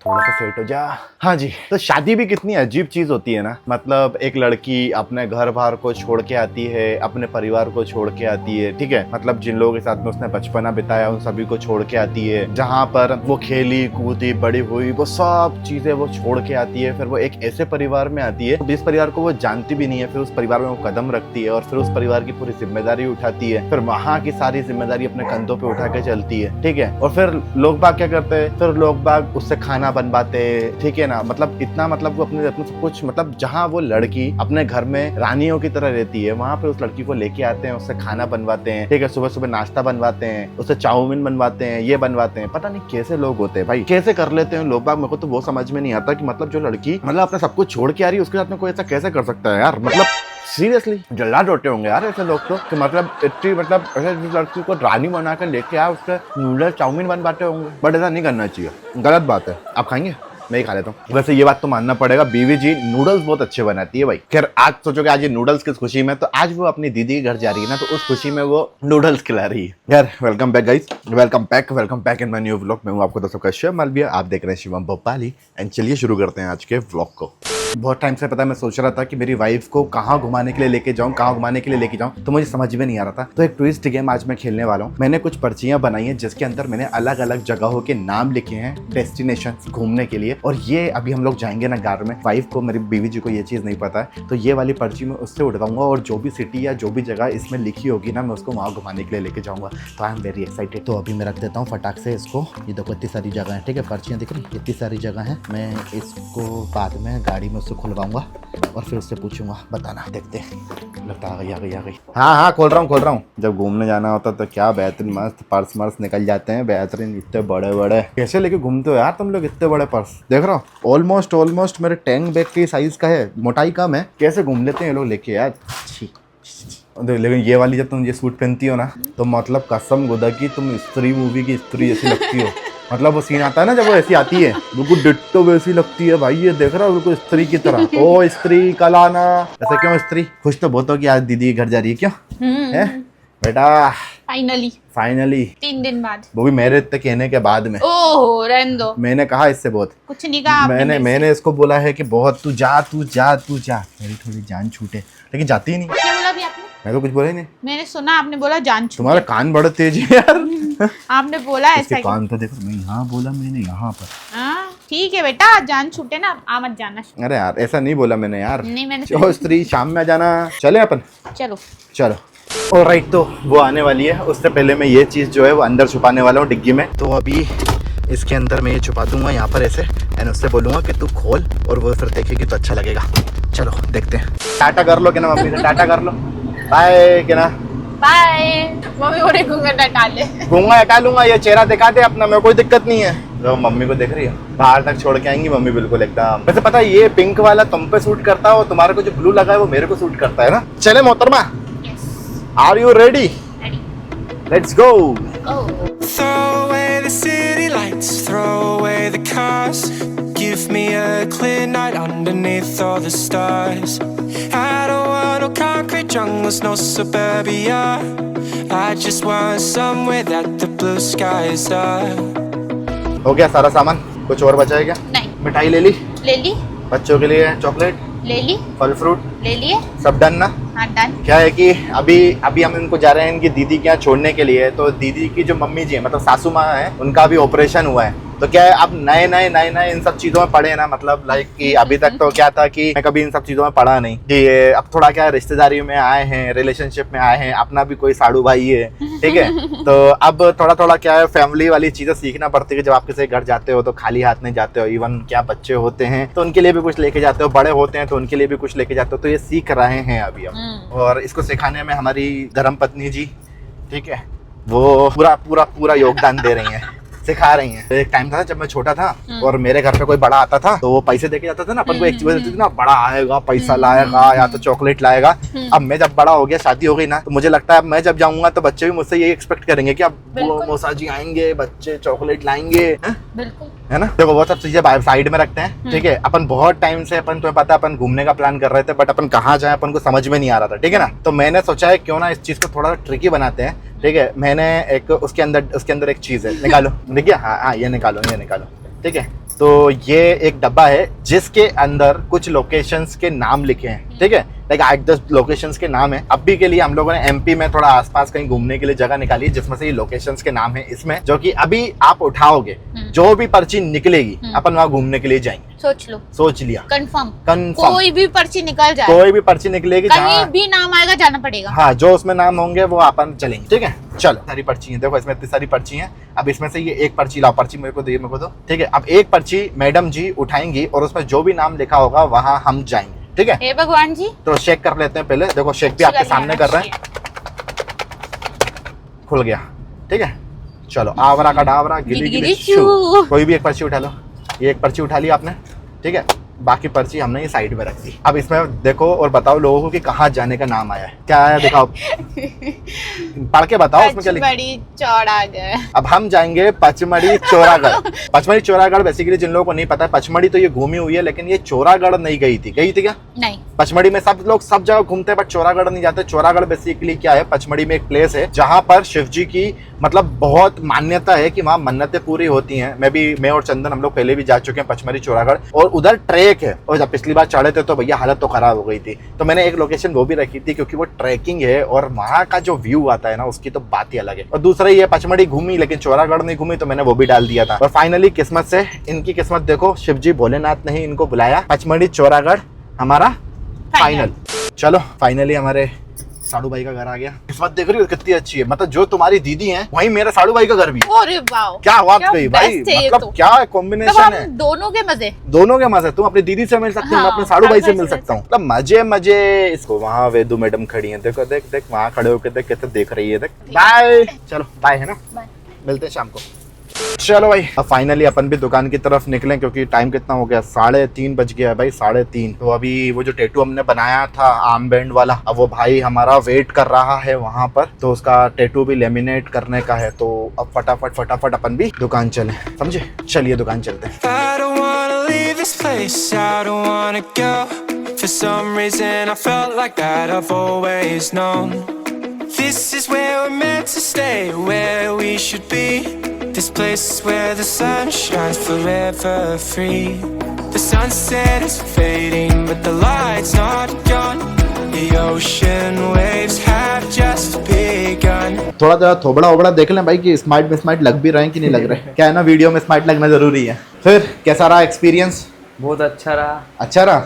थोड़ा सा सेट हो जा। हाँ जी, तो शादी भी कितनी अजीब चीज होती है ना। मतलब एक लड़की अपने घर बार को छोड़ के आती है, अपने परिवार को छोड़ के आती है, ठीक है। मतलब जिन लोगों के साथ में उसने बचपना बिताया उन सभी को छोड़ के आती है, जहाँ पर वो खेली कूदी बड़ी हुई वो सब चीजें वो छोड़ के आती है। फिर वो एक ऐसे परिवार में आती है जिस परिवार को वो जानती भी नहीं है, फिर उस परिवार में वो कदम रखती है और फिर उस परिवार की पूरी जिम्मेदारी उठाती है। फिर वहाँ की सारी जिम्मेदारी अपने कंधों पे उठा के चलती है, ठीक है। और फिर लोग बाग क्या करते हैं, फिर लोग बाग उससे खाना बनवाते हैं, ठीक है ना। मतलब इतना मतलब वो अपने सब कुछ, मतलब जहाँ वो लड़की अपने घर में रानियों की तरह रहती है वहां पे उस लड़की को लेके आते हैं, उससे खाना बनवाते हैं, ठीक है। सुबह सुबह नाश्ता बनवाते हैं, उससे चाउमीन बनवाते हैं, ये बनवाते हैं। पता नहीं कैसे लोग होते हैं भाई, कैसे कर लेते हैं लोग बाग। मेरे को तो वो समझ में नहीं आता कि मतलब जो लड़की मतलब अपना सब कुछ छोड़ के आ रही है उसके साथ में कोई ऐसा कैसे कर सकता है यार। मतलब सीरियसली जल्लाद होते होंगे यार ऐसे लोग तो, कि मतलब इतनी मतलब ऐसे लड़की को रानी बना कर लेके आए उसके नूडल्स चाउमीन बनवाते होंगे। बट ऐसा नहीं करना चाहिए, गलत बात है। आप खाएंगे? मैं ही खा लेता हूँ। वैसे ये बात तो मानना पड़ेगा, बीवी जी नूडल्स बहुत अच्छे बनाती है भाई। खैर आज सोचोगे आज ये नूडल्स किस खुशी में, तो आज वो अपनी दीदी के घर जा रही है ना, तो उस खुशी में वो नूडल्स खिला रही है। यार welcome back guys, welcome back in my new vlog. मैं हूँ आपको दोस्तों का शिव मालविया, आप देख रहे हैं शिवम भोपाली। एंड चलिए शुरू करते हैं आज के व्लॉग को। बहुत टाइम से पता है मैं सोच रहा था कि मेरी वाइफ को कहाँ घुमाने के लिए लेके जाऊँ, कहाँ घुमाने के लिए लेके जाऊँ, तो मुझे समझ में नहीं आ रहा था। तो एक ट्विस्ट गेम आज मैं खेलने वाला हूँ। मैंने कुछ पर्चियां बनाई हैं जिसके अंदर मैंने अलग अलग जगहों के नाम लिखे हैं, डेस्टिनेशन घूमने के लिए। और ये अभी हम लोग जाएंगे ना कार में, वाइफ को मेरी बीवी जी को ये चीज़ नहीं पता है, तो ये वाली पर्ची मैं उससे उठवाऊंगा और जो भी सिटी या जो भी जगह इसमें लिखी होगी ना मैं उसको वहाँ घुमाने के लिए लेके जाऊँगा। तो आई एम वेरी एक्साइटेड। तो अभी मैं रख देता हूँ फटाक से इसको। ये देखो इतनी सारी जगह है, ठीक है, पर्चियाँ दिख रही, इतनी सारी जगह है। मैं इसको बाद में गाड़ी में उससे खुलवाऊंगा और फिर उससे पूछूंगा, बताना। देखते हैं, लगता आ गई। हाँ खोल रहा हूँ। जब घूमने जाना होता तो क्या बेहतरीन मस्त पर्स मर्स निकल जाते हैं, बेहतरीन। इतने बड़े बड़े कैसे लेके घूमते हो यार तुम लोग, इतने बड़े पर्स देख रहा हो। ऑलमोस्ट मेरे टैंक बैग के साइज का है, मोटाई कम है। कैसे घूम लेते हैं ये लोग लेके यार। लेकिन ये वाली जब तुम ये सूट पहनती हो ना, तो मतलब कसम खुदा की तुम स्त्री मूवी की स्त्री जैसी लगती हो। मतलब वो सीन आता है ना जब वो ऐसी आती है, बिल्कुल डिट्टो वैसी लगती है भाई। ये देख रहा हो बिल्कुल स्त्री की तरह। ओ स्त्री कल आना। ऐसा क्यों स्त्री? खुश तो बहुत हो कि आज दीदी घर जा रही है, क्यों है बेटा? फाइनली 3 दिन बाद, वो भी मेरे इतने कहने के बाद में। ओह रहने दो, मैंने कहा इससे बहुत कुछ नहीं कहा आपने। मैंने इसको बोला है कि बहुत तू जा मेरी थोड़ी जान छूटे, लेकिन जाती ही नहीं। क्या बोला अभी आपने? मैं तो कुछ बोला ही नहीं। मैंने सुना आपने बोला जान छूटे। तुम्हारे कान बड़े तेज है यार। आपने बोला ऐसा इसके कान तो देखो, मैं यहाँ बोला, मैंने यहाँ पर। हाँ ठीक है बेटा, जान छूटे ना, आ मत जाना। अरे यार ऐसा नहीं बोला मैंने यार। नहीं मैंने चलो स्त्री शाम में जाना, चले अपन। चलो ऑलराइट, तो वो आने वाली है। उससे पहले मैं ये चीज़ जो है वो अंदर छुपाने वाला हूँ डिग्गी में। तो अभी इसके अंदर मैं ये छुपा दूंगा यहाँ पर ऐसे, एंड उससे बोलूँगा कि तू खोल, और वो फिर देखेगी तो अच्छा लगेगा। चलो देखते हैं। टाटा कर लो क्या ना मम्मी से, टाटा कर लो, बाय क्या ना। बाय। मम्मी बोले घूंघट हटा ले। घूंघट हटा लूंगा, ये चेहरा दिखा दे अपना, मेरे कोई दिक्कत नहीं है। तो मम्मी को देख रही है, बाहर तक छोड़ के आएंगी मम्मी बिल्कुल एकदम। वैसे पता है ये पिंक वाला तुम पे सूट करता हो, तुम्हारे को जो ब्लू लगा है वो मेरे को सूट करता है ना। चले मोहतरमा, are you ready? Let's go. Throw away the city lights, throw away the cars. Give me a clear night underneath all the stars. I don't want no concrete jungles, no suburbia. I just want somewhere that the blue skies are. हो गया सारा सामान, कुछ और बचा है क्या? नहीं। मिठाई ले ली? बच्चों के लिए चॉकलेट ले ली, फल फ्रूट ले लिए, सब डन ना? हाँ डन। क्या है कि अभी हम इनको जा रहे हैं इनकी दीदी के यहाँ छोड़ने के लिए। तो दीदी की जो मम्मी जी है, मतलब सासू माँ है, उनका भी ऑपरेशन हुआ है। तो क्या है, अब नए इन सब चीजों में पड़े ना। मतलब लाइक कि अभी तक तो क्या था कि मैं कभी इन सब चीजों में पड़ा नहीं, कि अब थोड़ा क्या रिश्तेदारी में आए हैं, रिलेशनशिप में आए हैं, अपना भी कोई साड़ू भाई है, ठीक है। तो अब थोड़ा क्या है, फैमिली वाली चीजें सीखना पड़ती है। जब आप किसी घर जाते हो तो खाली हाथ नहीं जाते हो। इवन क्या बच्चे होते हैं तो उनके लिए भी कुछ लेके जाते हो, बड़े होते हैं तो उनके लिए भी कुछ लेके जाते हो। तो ये सीख रहे हैं अभी हम, और इसको सिखाने में हमारी धर्मपत्नी जी, ठीक है, वो पूरा योगदान दे रही हैं, सिखा रही हैं। एक टाइम था जब मैं छोटा था और मेरे घर पे कोई बड़ा आता था तो वो पैसे देके जाता था ना, अपन को एक चीज देती थी ना, बड़ा आएगा पैसा लाएगा या तो चॉकलेट लाएगा। अब मैं जब बड़ा हो गया, शादी हो गई ना, तो मुझे लगता है अब मैं जब जाऊंगा तो बच्चे भी मुझसे यही एक्सपेक्ट करेंगे कि अब मौसा जी आएंगे, बच्चे चॉकलेट लाएंगे, है ना। देखो वो सब चीजें साइड में रखते हैं, ठीक है। अपन बहुत टाइम से, अपन तुम्हें पता है, अपन घूमने का प्लान कर रहे थे, बट अपन कहाँ जाए अपन को समझ में नहीं आ रहा था, ठीक है ना। तो मैंने सोचा है क्यों ना इस चीज को थोड़ा ट्रिकी बनाते हैं, ठीक है। मैंने एक उसके अंदर एक चीज है, निकालो, देखिए, हाँ ये निकालो, ठीक है। तो ये एक डब्बा है जिसके अंदर कुछ लोकेशंस के नाम लिखे हैं, ठीक है, लाइक 8-10 लोकेशंस के नाम है। अभी के लिए हम लोगों ने एमपी में थोड़ा आसपास कहीं घूमने के लिए जगह निकाली है, जिसमें से ये लोकेशंस के नाम है इसमें, जो कि अभी आप उठाओगे जो भी पर्ची निकलेगी अपन वहाँ घूमने के लिए जाएंगे। सोच लो, सोच लिया, कंफर्म कोई भी पर्ची निकल जाए, कोई भी पर्ची निकलेगी, कहीं भी नाम आएगा जाना पड़ेगा। हाँ, जो उसमें नाम होंगे वो अपन चलेंगे, ठीक है। चलो, सारी पर्ची है, देखो इसमें इतनी सारी पर्ची हैं। अब इसमें से ये एक पर्ची लाओ, पर्ची मेरे को दो, मेरे को दो, ठीक है। अब एक पर्ची मैडम जी उठाएंगी और उसमें जो भी नाम लिखा होगा वहाँ हम जाएंगे, ठीक है। हे भगवान जी, तो शेक कर लेते हैं पहले, देखो शेक भी आपके सामने कर रहे हैं। खुल गया, ठीक है। चलो, आवरा का डावरा, गिली गिली शू। कोई भी एक पर्ची उठा लो, ये एक पर्ची उठा ली आपने, ठीक है। बाकी पर्ची हमने ये साइड में रख दी। अब इसमें देखो और बताओ लोगों को कि कहाँ जाने का नाम आया है, क्या आया दिखाओ, पढ़ के बताओ उसमें क्या लिखा है। पचमढ़ी चौरागढ़। अब हम जाएंगे पचमढ़ी चौरागढ़। पचमढ़ी चौरागढ़ बेसिकली जिन लोगों को नहीं पता है, पचमढ़ी तो ये घूमी हुई है, लेकिन ये चौरागढ़ नहीं गई थी। गई थी क्या? नहीं। पचमढ़ी में सब लोग सब जगह घूमते हैं बट चौरागढ़ नहीं जाते। चौरागढ़ बेसिकली क्या है, पचमढ़ी में एक प्लेस है जहाँ पर शिव जी की मतलब बहुत मान्यता है कि वहाँ मन्नतें पूरी होती हैं। मैं और चंदन हम लोग पहले भी जा चुके हैं पचमढ़ी चौरागढ़, और उधर ट्रैक है, और जब पिछली बार चढ़े थे तो भैया हालत तो खराब हो गई थी। तो मैंने एक लोकेशन वो भी रखी थी क्योंकि वो ट्रैकिंग है और वहाँ का जो व्यू आता है ना उसकी तो बात ही अलग है। और दूसरा ये पचमढ़ी घूमी लेकिन चौरागढ़ नहीं घूमी, तो मैंने वो भी डाल दिया था। और फाइनली किस्मत से, इनकी किस्मत देखो, शिव जी भोलेनाथ ने ही इनको बुलाया, पचमढ़ी चौरागढ़ हमारा फाइनल। चलो, फाइनली हमारे साड़ू भाई का घर आ गया। किस्मत देख रही हो कितनी अच्छी है, मतलब जो तुम्हारी दीदी है वहीं मेरा साड़ू भाई का घर भी। अरे वाह, क्या बात कही भाई, मतलब तो। क्या कॉम्बिनेशन है, दोनों के मजे, दोनों के मजे। तुम अपनी दीदी से मिल सकती हो, मैं अपने साड़ू भाई से मिल सकता हूँ, मतलब मजे मजे। इसको वहाँ वेदू मैडम खड़ी है, देखो देख देख वहाँ खड़े होकर देख कैसे देख रही है, देख। बाय, चलो बाय, है ना, मिलते हैं शाम को। चलो भाई, अब फाइनली अपन भी दुकान की तरफ निकले क्योंकि टाइम कितना हो गया, 3:30 बज गया भाई, 3:30। तो अभी वो जो टैटू हमने बनाया था आर्म बैंड वाला, अब वो भाई हमारा वेट कर रहा है वहां पर, तो उसका टैटू भी लेमिनेट करने का है। तो अब फटाफट अपन भी दुकान चले, समझे? चलिए दुकान चलते हैं। I don't wanna leave this place, I don't wanna go. For some reason I felt like that I've always known. This is where we're meant to stay, where we should be. This place is where the sun shines forever free. The sunset is fading but the light's not gone. The ocean waves have just begun. थोड़ा थोबड़ा ओबड़ा देख लें भाई कि smart लग भी रहे हैं कि नहीं लग रहे। क्या है ना, वीडियो में स्मार्ट लगना जरूरी है। फिर कैसा रहा एक्सपीरियंस? बहुत अच्छा रहा। अच्छा रहा?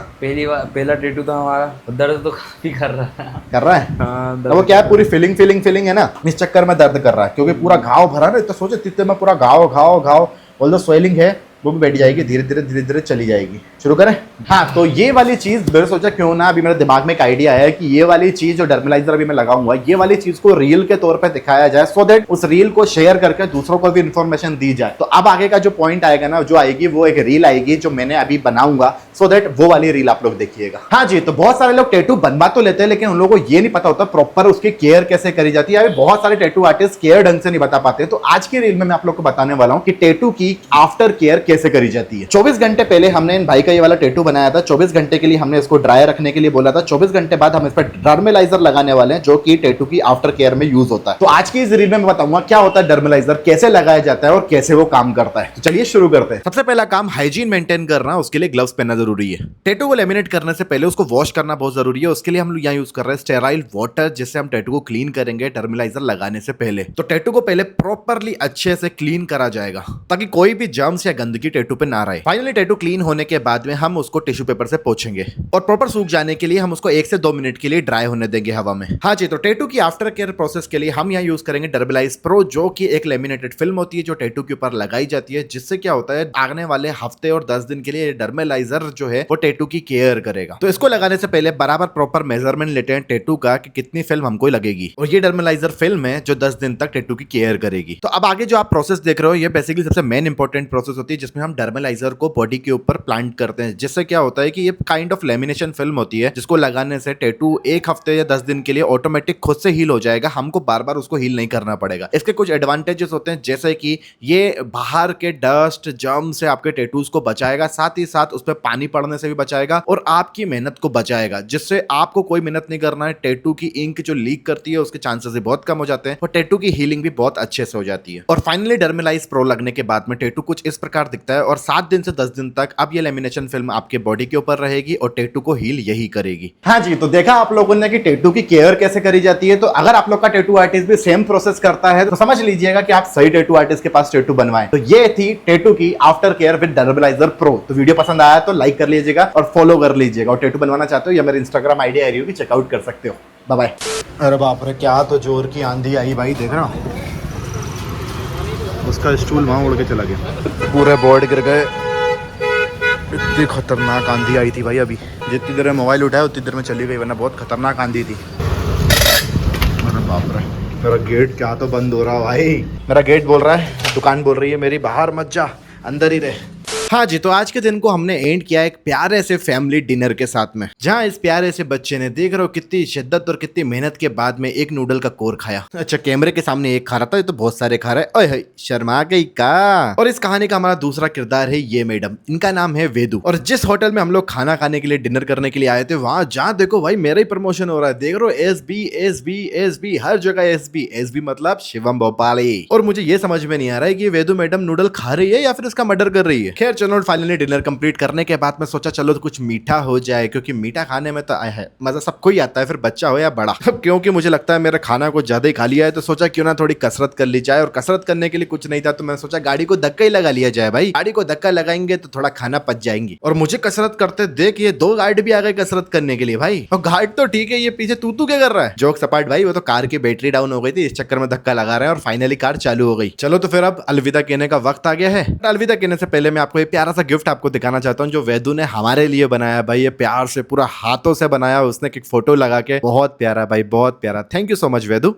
पहला टैटू था हमारा, दर्द तो काफी कर रहा है। हाँ, अब वो क्या है, पूरी फीलिंग है ना, इस चक्कर में दर्द कर रहा है क्योंकि पूरा घाव भरा ना। तो सोचे तित्ते में पूरा घाव ऑल द स्वेलिंग है वो भी बैठ जाएगी, धीरे धीरे चली जाएगी। शुरू करें? हाँ, तो ये वाली चीज मैंने सोचा क्यों ना, अभी मेरे दिमाग में एक आइडिया है कि ये वाली चीज जो डर्मेलाइजर अभी मैं लगाऊंगा, ये वाली चीज को रील के तौर पे दिखाया जाए, सो दैट उस रील को शेयर करके दूसरों को भी इन्फॉर्मेशन दी जाए। तो अब आगे का जो पॉइंट आएगा ना, जो आएगी वो एक रील आएगी जो मैंने अभी बनाऊंगा, सो दैट वो वाली रील आप लोग देखिएगा। हाँ जी, तो बहुत सारे लोग टैटू बनवा तो लेते हैं लेकिन उन लोगों को ये नहीं पता होता प्रॉपर उसकी केयर कैसे करी जाती है। बहुत सारे टैटू आर्टिस्ट केयर ढंग से नहीं बता पाते। तो आज की रील में मैं आप लोग को बताने वाला हूँ कि टैटू की आफ्टर केयर कैसे करी जाती है। 24 घंटे पहले हमने इन भाई का ये वाला टैटू बनाया था। 24 घंटे के लिए हमने इसको ड्राई रखने के लिए बोला था। 24 घंटे बाद हम इस पर डर्मेलाइजर लगाने वाले हैं जो कि टैटू की आफ्टर केयर में यूज होता है। तो आज की इस रील में मैं बताऊंगा क्या होता है डर्मेलाइजर, कैसे लगाया जाता है और कैसे वो काम करता है। तो चलिए शुरू करते हैं। सबसे पहला काम हाइजीन मेंटेन करना, उसके लिए ग्लव्स पहनना जरूरी है। टैटू को लेमिनेट करने से पहले उसको वॉश करना बहुत जरूरी है। उसके लिए हम लोग यहाँ यूज कर रहे हैं स्टेराइल वाटर, जिससे हम टैटू को क्लीन करेंगे डर्मेलाइजर लगाने से पहले। तो टैटू को पहले प्रॉपरली अच्छे से क्लीन करा जाएगा ताकि कोई भी जर्म्स या गंदगी टैटू पे ना रहे। फाइनली टैटू क्लीन होने के बाद में हम उसको टिश्यू पेपर से पोंछेंगे और प्रॉपर सूख जाने के लिए हम उसको 1 से 2 मिनट के लिए ड्राई होने देंगे हवा में। हाँ जी, तो टैटू की आफ्टर केयर प्रोसेस के लिए हम यहाँ यूज करेंगे डर्मेलाइज प्रो, जो कि एक लेमिनेटेड फिल्म होती है जो टैटू के ऊपर लगाई जाती है, जिससे क्या होता है आने वाले हफ्ते और 10 दिन के लिए डर्मेलाइजर जो है वो टैटू की केयर करेगा। तो इसको लगाने से पहले बराबर प्रॉपर मेजरमेंट लेते हैं टैटू का कि कितनी फिल्म हमको लगेगी, और ये डर्मेलाइजर फिल्म है जो 10 दिन तक टैटू की केयर करेगी। तो अब आगे जो आप प्रोसेस देख रहे हो ये बेसिकली सबसे मेन इंपॉर्टेंट प्रोसेस होती है, जिसमें हम डर्मेलाइजर को बॉडी के ऊपर प्लांट करते हैं। जिससे क्या होता है कि ये काइंड ऑफ लेमिनेशन फिल्म होती है जिसको लगाने से टैटू 1 हफ्ते या 10 दिन के लिए ऑटोमेटिक खुद से हील हो जाएगा। हमको बार बार उसको हील नहीं करना पड़ेगा। इसके कुछ एडवांटेजेस होते हैं, जैसे कि ये बाहर के डस्ट जर्म से आपके टैटूज को बचाएगा, साथ ही साथ उस पर पानी पड़ने से भी बचाएगा और आपकी मेहनत को बचाएगा, जिससे आपको कोई मेहनत नहीं करना है। टैटू की इंक जो लीक करती है उसके चांसेस भी बहुत कम हो जाते हैं और टैटू की हीलिंग भी बहुत अच्छे से हो जाती है। और फाइनली डर्मेलाइज प्रो लगने के बाद में टैटू कुछ इस प्रकार दिखता है और 7 दिन से 10 दिन तक अब ये लेमिनेशन फिल्म आपके बॉडी के ऊपर रहेगी और टैटू को हील यही करेगी। हाँ जी, तो देखा आप लोगों ने कि टैटू की केयर कैसे करी जाती है। तो अगर आप लोग का टैटू आर्टिस्ट भी सेम प्रोसेस करता है तो समझ लीजिएगा कि आप सही टैटू आर्टिस्ट के पास टैटू बनवाएं। तो ये थी टैटू की आफ्टर केयर विद डर्बलाइजर प्रो। तो वीडियो पसंद आया तो लाइक कर लीजिएगा और फॉलो कर लीजिएगा, और टैटू बनवाना चाहते हो या मेरे इंस्टाग्राम आईडी आ रही होगी, चेकआउट कर सकते हो। Bye bye. अरे बाप रे, क्या तो जोर की आंधी आई भाई, देख रहा हूँ उसका स्टूल वहां उड़ के चला गया, पूरे बोर्ड गिर गए। इतनी खतरनाक आंधी आई थी भाई, अभी जितनी देर में मोबाइल उठाया उतनी देर में चली गई, वरना बहुत खतरनाक आंधी थी। अरे बाप रे, मेरा गेट क्या तो बंद हो रहा भाई। मेरा गेट बोल रहा है, दुकान बोल रही है मेरी बाहर मत जा, अंदर ही रहे। हाँ जी, तो आज के दिन को हमने एंड किया एक प्यारे से फैमिली डिनर के साथ में, जहाँ इस प्यारे से बच्चे ने, देख रहे हो कितनी शिद्दत और कितनी मेहनत के बाद में एक नूडल का कोर खाया। अच्छा, कैमरे के सामने एक खा रहा था, ये तो बहुत सारे खा रहा है। ओए शर्मा गई का। और इस कहानी का हमारा दूसरा किरदार है ये मैडम, इनका नाम है वेदू। और जिस होटल में हम लोग खाना खाने के लिए, डिनर करने के लिए आए थे, वहां जहाँ देखो भाई मेरा ही प्रमोशन हो रहा है। देख रहे हो SB हर जगह SB मतलब शिवम भोपाली। और मुझे ये समझ में नहीं आ रहा है कि वेदू मैडम नूडल खा रही है या फिर उसका मर्डर कर रही है। खैर चलो, फाइनली डिनर कंप्लीट करने के बाद मैं सोचा चलो तो कुछ मीठा हो जाए, क्योंकि मीठा खाने में तो है मजा सबको ही आता है, फिर बच्चा हो या बड़ा। अब क्योंकि मुझे लगता है मेरा खाना को ज्यादा ही खा लिया है, तो सोचा क्यों ना थोड़ी कसरत कर ली जाए। और कसरत करने के लिए कुछ नहीं था, तो मैंने सोचा गाड़ी को धक्का ही लगा लिया जाए। भाई गाड़ी को धक्का लगाएंगे तो थोड़ा खाना पच जाएंगी। और मुझे कसरत करते देख ये 2 गार्ड भी आ गए कसरत करने के लिए भाई। और गार्ड तो ठीक है, ये पीछे तू क्या कर रहा है। जोक सपाट भाई, वो तो कार की बैटरी डाउन हो गई थी, इस चक्कर में धक्का लगा रहे हैं और फाइनली कार चालू हो गई। चलो तो फिर अब अलविदा कहने का वक्त आ गया है। अलविदा कहने से पहले मैं आपको ये प्यारा सा गिफ्ट आपको दिखाना चाहता हूँ, जो वेदू ने हमारे लिए बनाया भाई। ये प्यार से पूरा हाथों से बनाया उसने, एक फोटो लगा के, बहुत प्यारा भाई, बहुत प्यारा। Thank you so much Vedu.